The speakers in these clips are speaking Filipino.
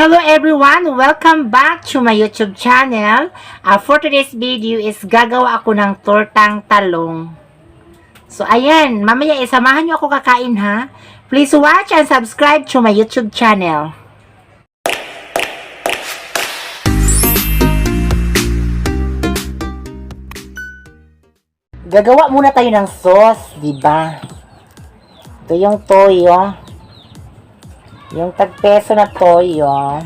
Hello everyone! Welcome back to my YouTube channel. For today's video is gagawa ako ng tortang talong. So ayan, mamaya isamahan nyo ako kakain ha. Please watch and subscribe to my YouTube channel. Gagawa muna tayo ng sauce, di ba? Ito yung toyo. Yung tagpeso na toyo.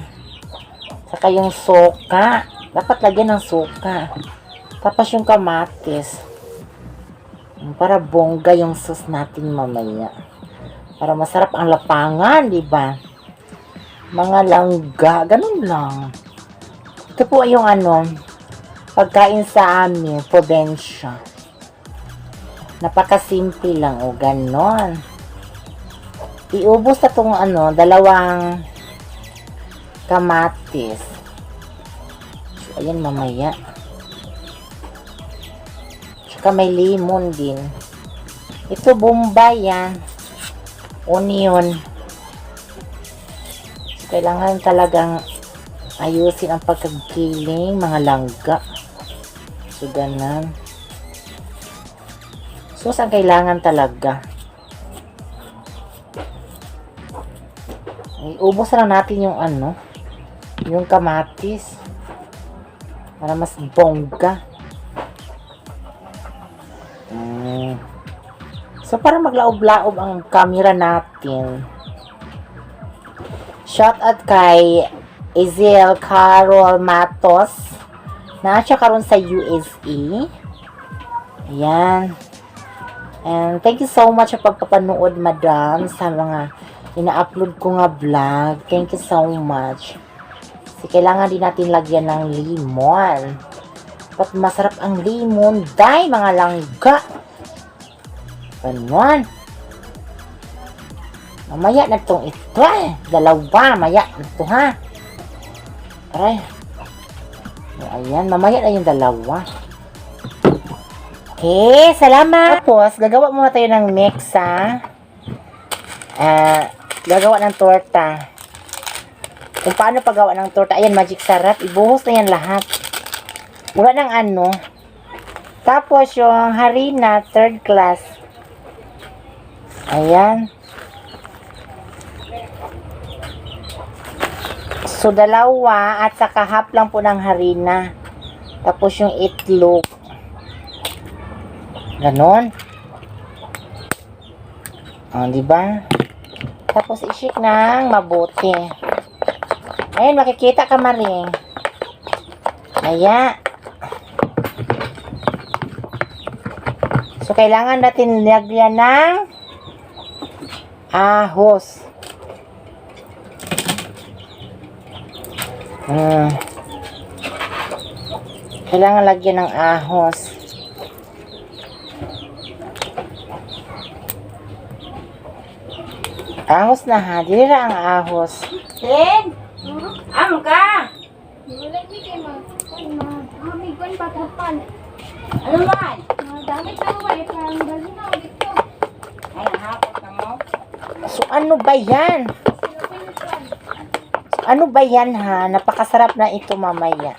Saka yung suka. Dapat lagyan ng suka. Tapos yung kamatis. Para bongga yung sauce natin mamaya. Para masarap ang lapangan, di ba? Mga langga. Ganun lang. Ito po yung pagkain sa amin. Probinsya. Napakasimple lang. O, ganon. Iubos na itong dalawang kamatis. So, ayan mamaya. Tsaka may lemon din. Ito bombay yan. Onion. So, kailangan talagang ayusin ang pagkagiling mga langga. So, ganon. So, saan kailangan talaga? Iubos lang natin yung yung kamatis para mas bongga. So para maglaob-laob ang camera natin. Shout out kay Ezel Carol Matos na siya karon sa USA. Ayan. And thank you so much sa pagpapanood, madam, sa mga ina-upload ko nga vlog. Thank you so much. Kasi kailangan din natin lagyan ng lemon. Dapat masarap ang lemon. Day, mga langga. Ganon. Mamaya na itong ito dalawa. Maya na ito ha. Aray. Ayan, mamaya na yung dalawa. Okay, salamat. Tapos, gagawa muna tayo ng mix ha. Gagawa ng torta. Kung paano paggawa ng torta. Ayan, magic sarap. Ibuhos na yan lahat. Wala ng Tapos, yung harina, third class. Ayan. So, dalawa at saka half lang po ng harina. Tapos, yung itlog. Ganon. Diba? Tapos, i-shake ng mabuti. Ayan, makikita ka maring. Ayan. So, kailangan natin lagyan ng ahos. Kailangan lagyan ng ahos. Ahos na ha. Dili na ang ahos. Len! Am ka! Wala ni kay mami kon patapan. Ano man? Damit na mo ay parang dali na dito. Ay, hapot na mo. So, ano ba yan? Ano ba yan ha? Napakasarap na ito mamaya.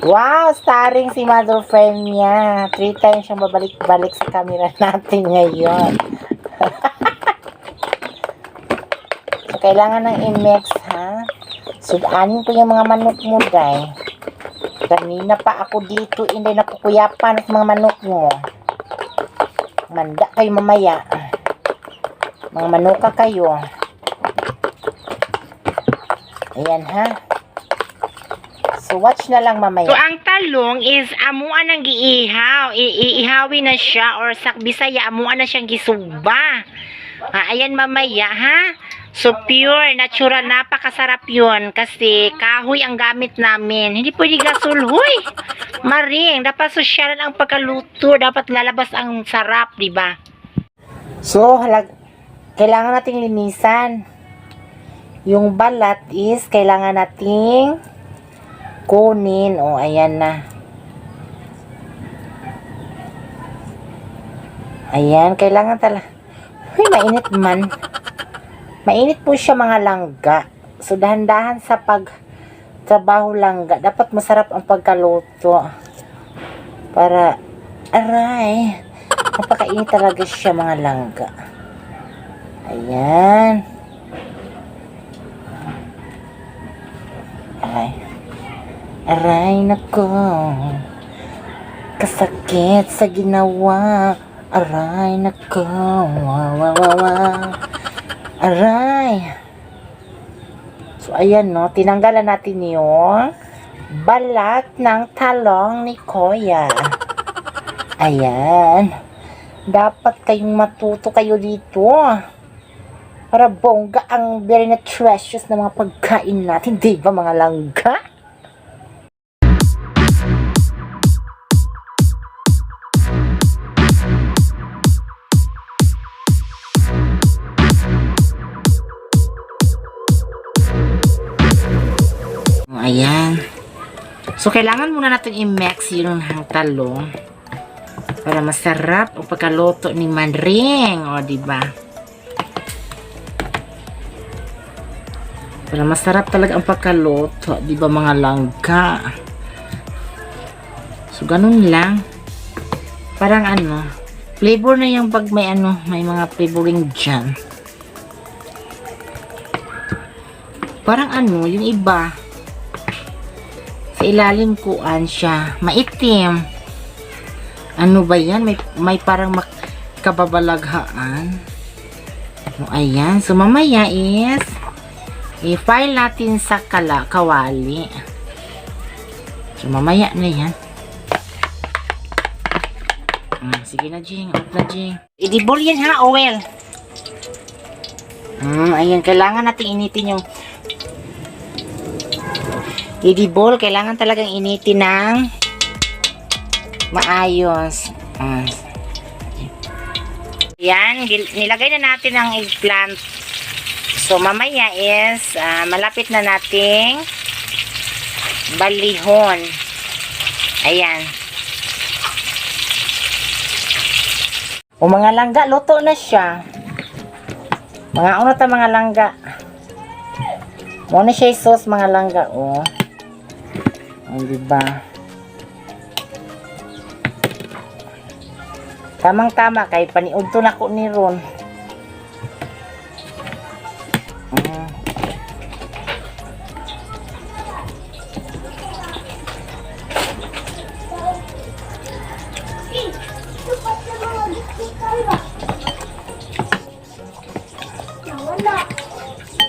Wow! Starring si mother friend niya. 3 times siyang babalik-balik sa camera natin ngayon. So, kailangan ng i-mix ha. Sudanin ko yung mga manok mo, day. Kanina pa ako dito, hindi nakukuyapan at mga manok mo. Manda kayo mamaya. Mga manuka kayo. Ayan ha. So, watch na lang mamaya. So, ang talong is amuan ng giihaw. Iihawin na siya or sa Bisaya, amuan na siyang gisuba. Ayan mamaya ha. So, pure, natural, napakasarap yun. Kasi, kahoy ang gamit namin. Hindi pwede gasol. Huy! Maring, dapat sosyalan ang pagkaluto. Dapat lalabas ang sarap, di ba? So, kailangan nating linisan. Yung balat is, kailangan nating kunin. O, ayan na. Ayan, kailangan talaga. Huy, mainit man. Mainit po siya mga langga. So, dahan-dahan sa pagtrabaho langga. Dapat masarap ang pagkaluto. Para, aray, napakainit talaga siya mga langga. Ayan. Aray, nako. Kasakit sa ginawa. Aray, nako. Aray. So, ayan, no. Tinanggalan natin yung balat ng talong ni Kuya. Ayan. Dapat kayong matuto kayo dito. Para bongga ang very nutritious na mga pagkain natin. Di ba, mga langga? Ayan. So, kailangan muna natin i-mix yung talong para masarap ang pagkaluto ni Manring. O, diba? Para masarap talaga ang pagkaluto. Diba, mga langga? So, ganun lang. Parang ano, flavor na yung pag may ano, may mga flavoring dyan. Parang ano, yung iba, sa ilalim kuan siya, maitim. Ano ba yan? May parang kababalaghaan. O, ayan. So, mamaya is, i-file natin sa kawali. So, mamaya na yan. Sige na, Jing. Out na, Jing. I-dibol yan, ha? Oil. Ayan. Kailangan natin initin yung i-dibol, kailangan talagang initin ng maayos. Yan, nilagay na natin ang eggplant. So, mamaya is, malapit na nating balihon. Ayan. O, mga langga, luto na siya. Mga unot ang mga langga. Muna siya sauce, mga langga, o. Ang diba? Tamang-tama kay paniud to nako ni Ron.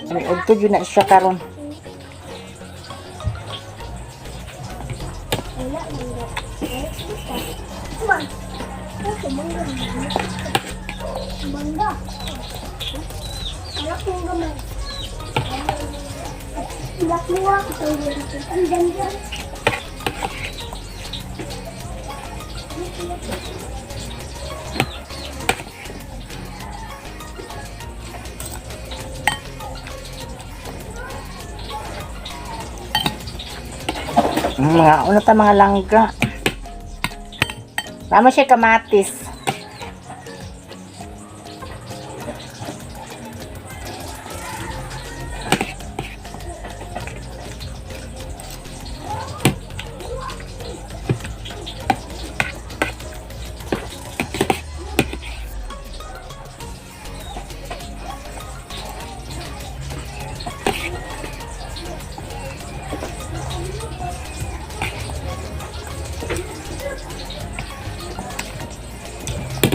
Paniud to yun na siya karon. Bangga. Anak yung gamay. Ilak mo ako sa iyo. Ang ganda. Mga unot ang mga langga. Tama siya kamatis.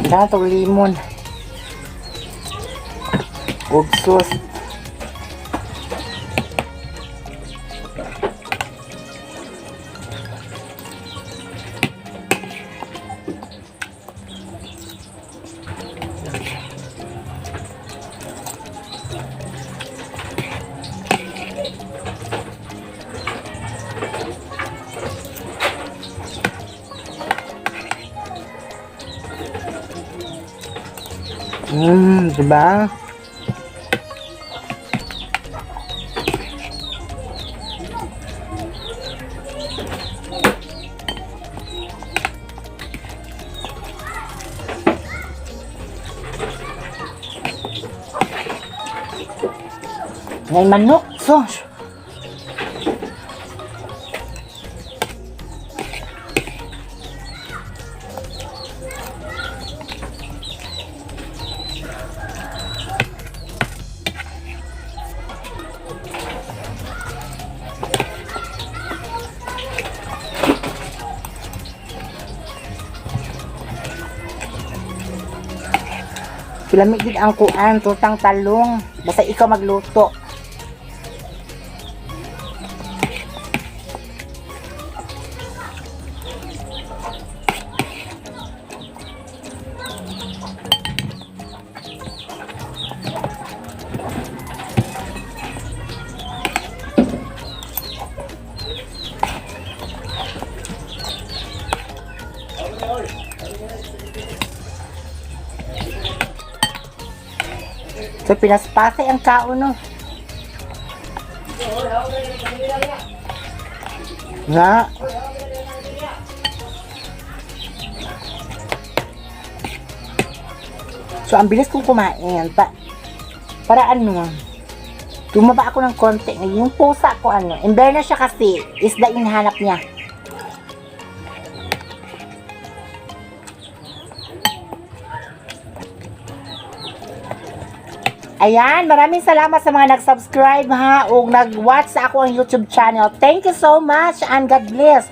Kailangan itong limon. Huwag sauce. Diba? May manok. Sus! Lamig din ang kuan, tutang talong. Basta ikaw magluto. So, pinaspasay ang kaon, no? Nga. So, ang bilis kong kumain. Para ano, tumaba ako ng konti. Yung pusa ko, ano, ember na siya kasi, isda yung hanap niya. Ayan, maraming salamat sa mga nag-subscribe ha o nag-watch sa ako ang YouTube channel. Thank you so much and God bless.